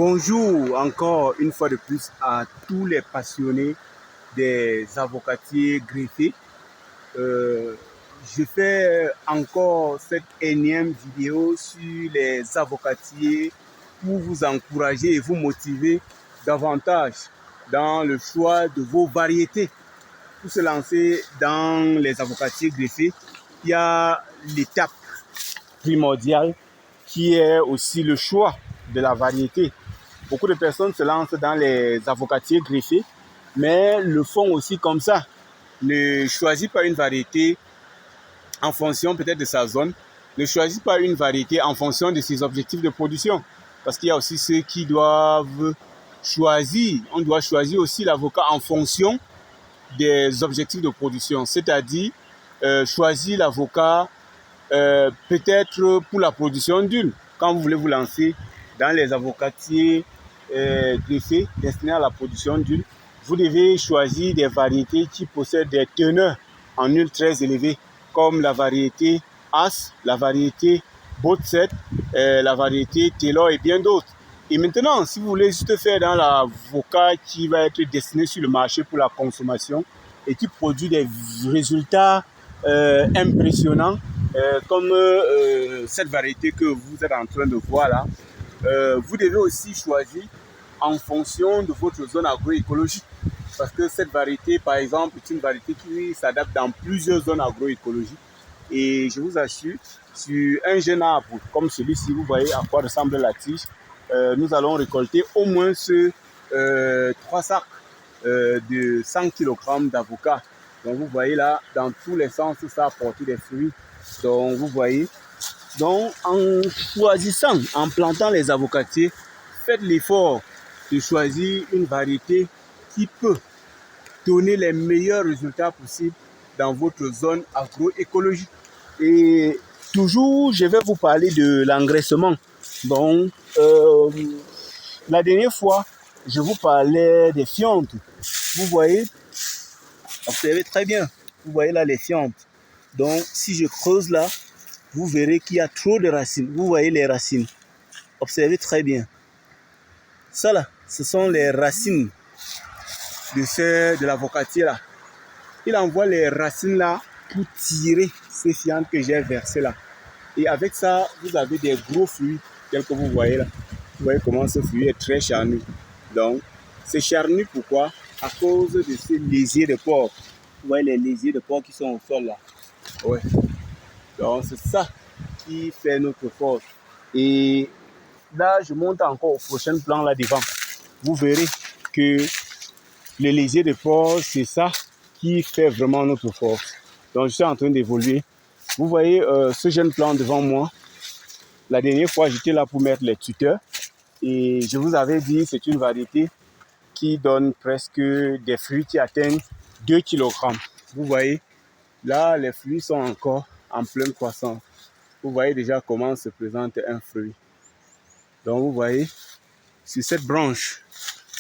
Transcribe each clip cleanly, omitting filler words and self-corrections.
Bonjour encore une fois de plus à tous les passionnés des avocatiers greffés. Je fais encore cette énième vidéo sur les avocatiers pour vous encourager et vous motiver davantage dans le choix de vos variétés. Pour se lancer dans les avocatiers greffés, il y a l'étape primordiale qui est aussi le choix de la variété. Beaucoup de personnes se lancent dans les avocatiers greffés, mais le font aussi comme ça. Ne choisit pas une variété en fonction peut-être de sa zone. Ne choisit pas une variété en fonction de ses objectifs de production. Parce qu'il y a aussi ceux qui doivent choisir. On doit choisir aussi l'avocat en fonction des objectifs de production. C'est-à-dire choisir l'avocat peut-être pour la production d'huile. Quand vous voulez vous lancer dans les avocatiers greffés destinés à la production d'huile, vous devez choisir des variétés qui possèdent des teneurs en huile très élevées, comme la variété As, la variété Botset, la variété Taylor et bien d'autres. Et maintenant, si vous voulez juste faire dans l'avocat qui va être destiné sur le marché pour la consommation et qui produit des résultats impressionnants, comme cette variété que vous êtes en train de voir là, vous devez aussi choisir en fonction de votre zone agroécologique. Parce que cette variété, par exemple, est une variété qui s'adapte dans plusieurs zones agroécologiques. Et je vous assure, sur un jeune arbre comme celui-ci, vous voyez à quoi ressemble la tige, nous allons récolter au moins 3 sacs de 100 kg d'avocat. Donc vous voyez là, dans tous les sens, ça a apporté des fruits. Donc vous voyez, donc en choisissant, en plantant les avocatiers, faites l'effort de choisir une variété qui peut donner les meilleurs résultats possibles dans votre zone agroécologique. Et toujours, je vais vous parler de l'engraissement. Donc, la dernière fois, je vous parlais des fientes. Vous voyez, observez très bien. Vous voyez là les fientes. Donc, si je creuse là, vous verrez qu'il y a trop de racines. Vous voyez les racines. Observez très bien. Ça là, ce sont les racines de l'avocatier là. Il envoie les racines là pour tirer ces fientes que j'ai versées là. Et avec ça, vous avez des gros fruits tels que vous voyez là. Vous voyez comment ce fruit est très charnu. Donc, c'est charnu pourquoi? À cause de ces lisiers de porc. Vous voyez les lisiers de porc qui sont au sol là. Ouais. Donc, c'est ça qui fait notre force. Et là, je monte encore au prochain plan là devant. Vous verrez que les lisiers de porc, c'est ça qui fait vraiment notre force. Donc, je suis en train d'évoluer. Vous voyez ce jeune plant devant moi. La dernière fois, j'étais là pour mettre les tuteurs. Et je vous avais dit, c'est une variété qui donne presque des fruits qui atteignent 2 kg. Vous voyez, là, les fruits sont encore en pleine croissance. Vous voyez déjà comment se présente un fruit. Donc, vous voyez, sur cette branche,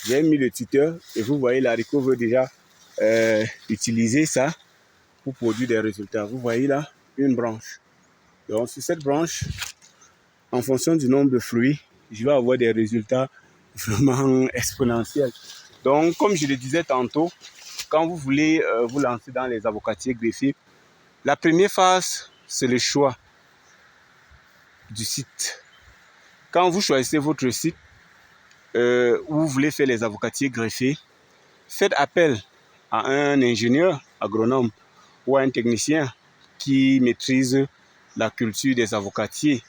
j'ai mis le tuteur et vous voyez, l'haricot veut déjà utiliser ça pour produire des résultats. Vous voyez là, une branche. Donc, sur cette branche, en fonction du nombre de fruits, je vais avoir des résultats vraiment exponentiels. Donc, comme je le disais tantôt, quand vous voulez vous lancer dans les avocatiers greffés, la première phase, c'est le choix du site. Quand vous choisissez votre site où vous voulez faire les avocatiers greffés, faites appel à un ingénieur agronome ou à un technicien qui maîtrise la culture des avocatiers.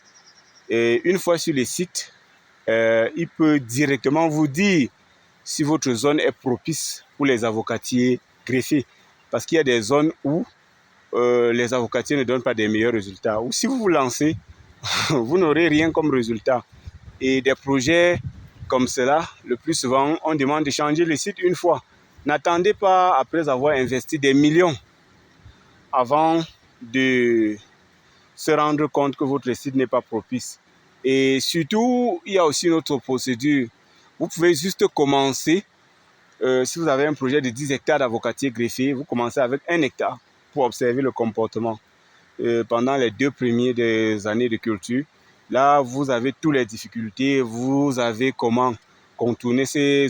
Et une fois sur le site, il peut directement vous dire si votre zone est propice pour les avocatiers greffés. Parce qu'il y a des zones où les avocatiers ne donnent pas des meilleurs résultats. Ou si vous vous lancez, vous n'aurez rien comme résultat. Et des projets comme cela, le plus souvent, on demande de changer le site une fois. N'attendez pas, après avoir investi des millions, avant de se rendre compte que votre site n'est pas propice. Et surtout, il y a aussi une autre procédure. Vous pouvez juste commencer, si vous avez un projet de 10 hectares d'avocatiers greffés, vous commencez avec 1 hectare pour observer le comportement. Pendant les 2 premières années de culture, Là, vous avez toutes les difficultés, vous avez comment contourner ces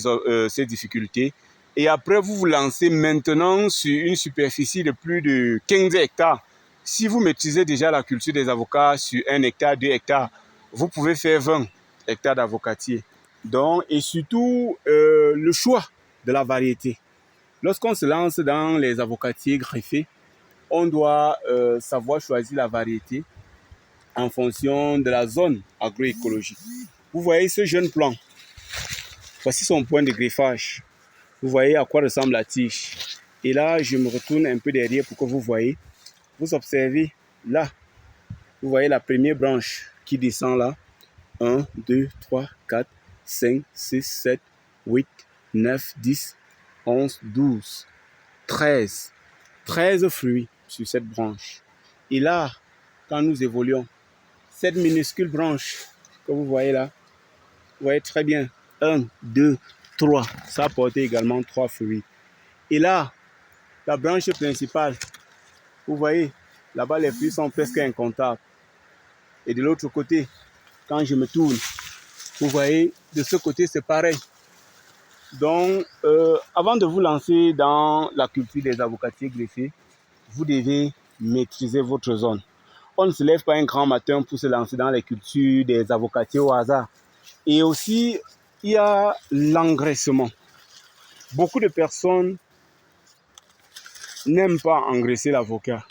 difficultés. Et après, vous vous lancez maintenant sur une superficie de plus de 15 hectares. Si vous maîtrisez déjà la culture des avocats sur 1 hectare, 2 hectares, vous pouvez faire 20 hectares d'avocatiers. Donc, et surtout, le choix de la variété. Lorsqu'on se lance dans les avocatiers greffés, on doit savoir choisir la variété en fonction de la zone agroécologique. Vous voyez ce jeune plant. Voici son point de greffage. Vous voyez à quoi ressemble la tige. Et là, je me retourne un peu derrière pour que vous voyez. Vous observez là. Vous voyez la première branche qui descend là. 1, 2, 3, 4, 5, 6, 7, 8, 9, 10, 11, 12, 13. 13 fruits sur cette branche. Et là, quand nous évoluons, cette minuscule branche que vous voyez là, vous voyez très bien, 1, 2, 3, ça a porté également 3 fruits. Et là, la branche principale, vous voyez, là-bas les fruits sont presque incomptables. Et de l'autre côté, quand je me tourne, vous voyez, de ce côté c'est pareil. Donc, avant de vous lancer dans la culture des avocatiers greffés, vous devez maîtriser votre zone. On ne se lève pas un grand matin pour se lancer dans les cultures des avocatiers au hasard. Et aussi, il y a l'engraissement. Beaucoup de personnes n'aiment pas engraisser l'avocat.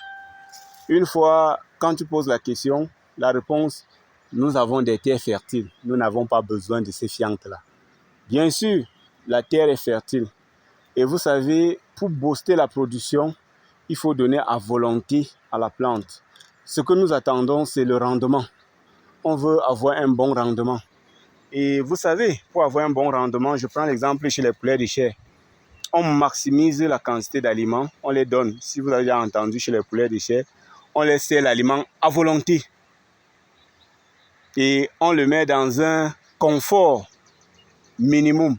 Une fois, quand tu poses la question, la réponse, nous avons des terres fertiles. Nous n'avons pas besoin de ces fientes-là. Bien sûr, la terre est fertile. Et vous savez, pour booster la production, il faut donner à volonté à la plante. Ce que nous attendons, c'est le rendement. On veut avoir un bon rendement. Et vous savez, pour avoir un bon rendement, je prends l'exemple chez les poulets de chair. On maximise la quantité d'aliments, on les donne. Si vous avez déjà entendu chez les poulets de chair, on les sert l'aliment à volonté. Et on le met dans un confort minimum.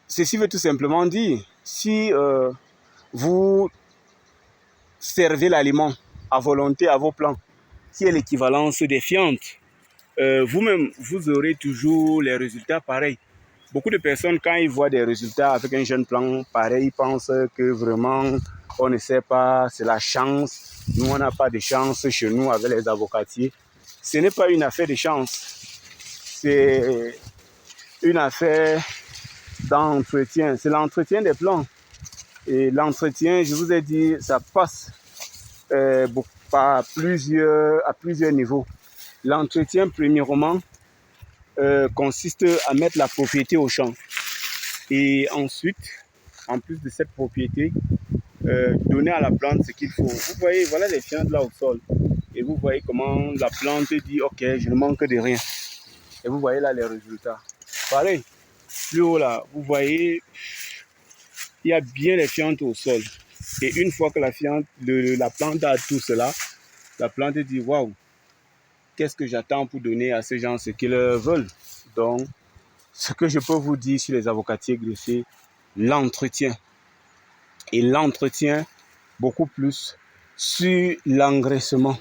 Ceci veut tout simplement dire, si vous servez l'aliment à volonté à vos plants, qui est l'équivalence des fientes, vous-même, vous aurez toujours les résultats pareils. Beaucoup de personnes, quand ils voient des résultats avec un jeune plant pareil, ils pensent que vraiment, on ne sait pas, c'est la chance. Nous, on n'a pas de chance chez nous avec les avocatiers. Ce n'est pas une affaire de chance. C'est une affaire d'entretien. C'est l'entretien des plants. Et l'entretien, je vous ai dit, ça passe à plusieurs niveaux. L'entretien, premièrement, consiste à mettre la propriété au champ. Et ensuite, en plus de cette propriété, donner à la plante ce qu'il faut. Vous voyez, voilà les fientes là au sol. Et vous voyez comment la plante dit, ok, je ne manque de rien. Et vous voyez là les résultats. Pareil, plus haut là, vous voyez, il y a bien les fientes au sol. Et une fois que la plante a tout cela, la plante dit, waouh, qu'est-ce que j'attends pour donner à ces gens ce qu'ils veulent. Donc, ce que je peux vous dire sur les avocatiers greffés, l'entretien. Et l'entretien, beaucoup plus sur l'engraissement.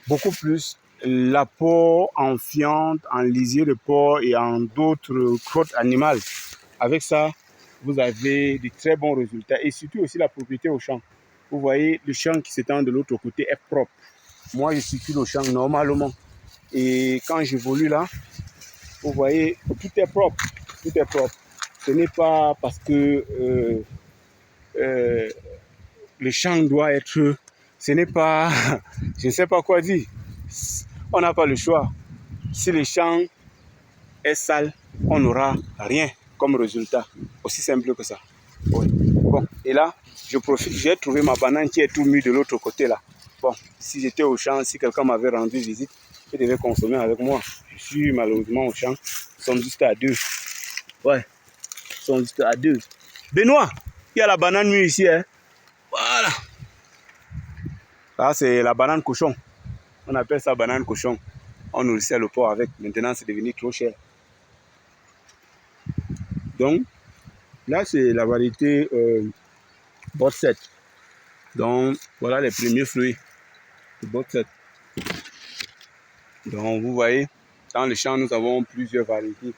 Beaucoup plus l'apport en fiente, en lisier de porc et en d'autres crottes animales. Avec ça, vous avez de très bons résultats. Et surtout aussi la propriété au champ. Vous voyez, le champ qui s'étend de l'autre côté est propre. Moi, je circule au champ normalement. Et quand j'évolue là, vous voyez, tout est propre. Tout est propre. Ce n'est pas parce que le champ doit être... Ce n'est pas... Je ne sais pas quoi dire. On n'a pas le choix. Si le champ est sale, on n'aura rien comme résultat. Aussi simple que ça. Oui. Bon, et là, je profite. J'ai trouvé ma banane qui est tout mûre de l'autre côté là. Bon, si j'étais au champ, si quelqu'un m'avait rendu visite, il devait consommer avec moi. Je suis malheureusement au champ. Nous sommes juste à deux. Ouais, nous sommes juste à deux. Benoît, il y a la banane mûre ici. Hein? Voilà. Là, c'est la banane cochon. On appelle ça banane cochon. On nourrissait le porc avec. Maintenant, c'est devenu trop cher. Donc, là, c'est la variété Bot 7. Donc, voilà les premiers fruits de Bot 7. Donc vous voyez, dans le champ, nous avons plusieurs variétés.